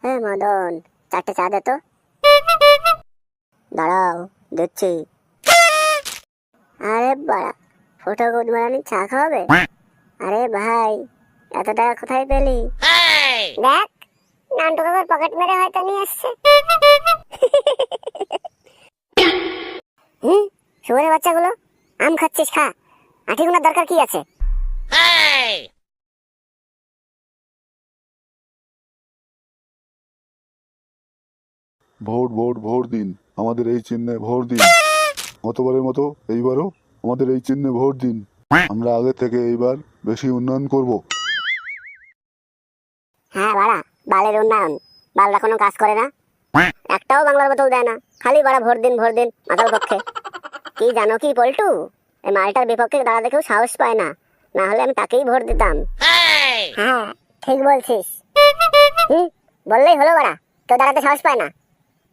হ্যাঁ মদন, চারটে চা দে তো। দাঁড়াও, দিচ্ছি। আরে বাড়া, ফটো গুদমারানি চা খাওয়াবে? আরে ভাই, এত টাকা কোথায় পেলি? দেখ, নান্টু কাকার পকেট মেরে হয়তো নিয়ে এসছে। শুয়োরের বাচ্চাগুলো, আম খাচ্ছিস খা, আঠি গুনার দরকার কি আছে? ভোট ভোট ভোট দিন, আমাদের এই চিহ্নে ভোট দিন। গতবারের মতো এইবারও আমাদের এই চিহ্নে ভোট দিন। আমরা আগের থেকে এইবার বেশি উন্নয়ন করব। হ্যাঁ বাড়া, বালের উন্নয়ন। বালরা কোনো কাজ করে না, একটাও বাংলার বোতল দেয় না, খালি বাড়া ভোট দিন ভোট দিন মাতাল পক্ষে। কি জানো কি পল্টু, এই মালটার বিপক্ষে দাঁড়াতে কেউ সাহস পায় না, না হলে আমি তাকেই ভোট দিতাম। হ্যাঁ ঠিক বলছিস। বললেই হলো বাড়া, কেউ দাঁড়াতে সাহস পায় না,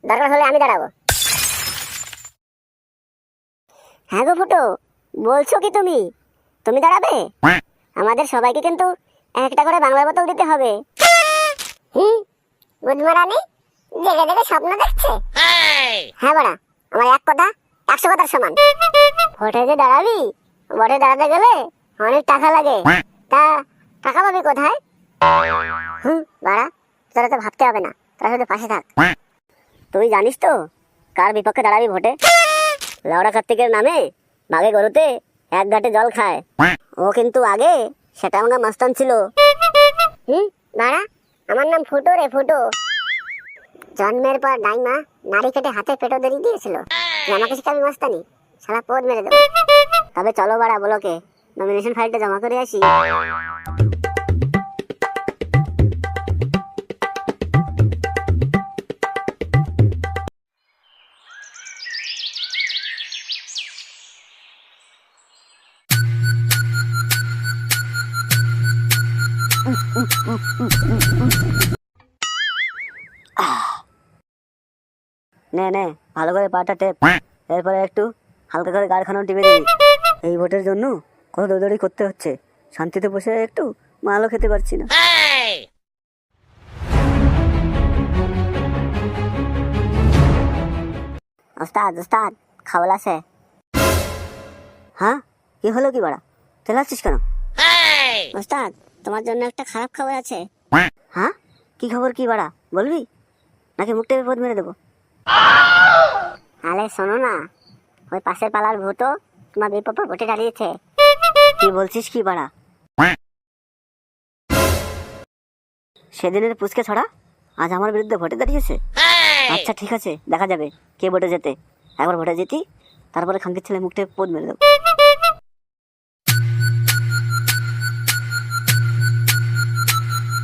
দরকার হলে আমি দাঁড়াবো। হ্যাঁ গো ফুটো, বলছো কি তুমি? তুমি দাঁড়াবে? আমাদের সবাইকে কিন্তু একটা করে বাংলার বোতল দিতে হবে। গুদমারানি জেগে জেগে স্বপ্ন দেখছে। হ্যাঁ বাড়া, আমার এক কথা 100 কথার সমান। ভোটে যে দাঁড়াবি, ভোটে দাঁড়াতে গেলে অনেক টাকা লাগে, তা টাকা পাবি কোথায়? বাড়া, তোরা তো ভাবতে হবে না, তোরা শুধু পাশে থাক। তুই জানিস তো কার বিপক্ষে দাঁড়াবি ভোটে? লাউড়া কার্তিকের নামে বাঘে গরুতে এক ঘাটে জল খায়, ও কিন্তু আগে সেটা আমার মস্তান ছিল। বাড়া, আমার নাম ফুটো রে, ফুটো। জন্মের পর ডাইমা নারী কেটে হাতে পেটো ধরিয়ে দিয়েছিল, আমাকে শিখাবি মস্তানি, সারা পোদ মেরে দেবো। তবে চলো বাড়া, বলোকে নমিনেশন ফাইলটা জমা করে আসি। নে নে, ভালো করে পাটা টেপ, এরপরে একটু হালকা করে গাড়খানা টিপে দিবি। এই ভোটের জন্য কত দৌড়াদৌড়ি করতে হচ্ছে, শান্তিতে বসে একটু মালও খেতে পারছি না। ওস্তাদ ওস্তাদ, খাওয়াল আছে? হ্যাঁ, কি হলো কি বাড়া, তেলাচ্ছিস কেন? ওস্তাদ, তোমার জন্য একটা খারাপ খবর আছে। হ্যাঁ, কি খবর কি বাড়া, বলবি নাকি মুখ টেপে পদ মেরে দেবো? আরে শোনো না, ওই পাশের পালার ভূতো তোমার বিপক্ষে ভোটে দাঁড়িয়েছে। কি বলছিস কি বাড়া? সেদিনের পুচকে ছড়া আজ আমার বিরুদ্ধে ভোটে দাঁড়িয়েছে? আচ্ছা ঠিক আছে, দেখা যাবে কে ভোটে যেতে। একবার ভোটে যেতি, তারপরে খাঙ্কির ছেলে মুখ টেপে পদ মেরে দেবো।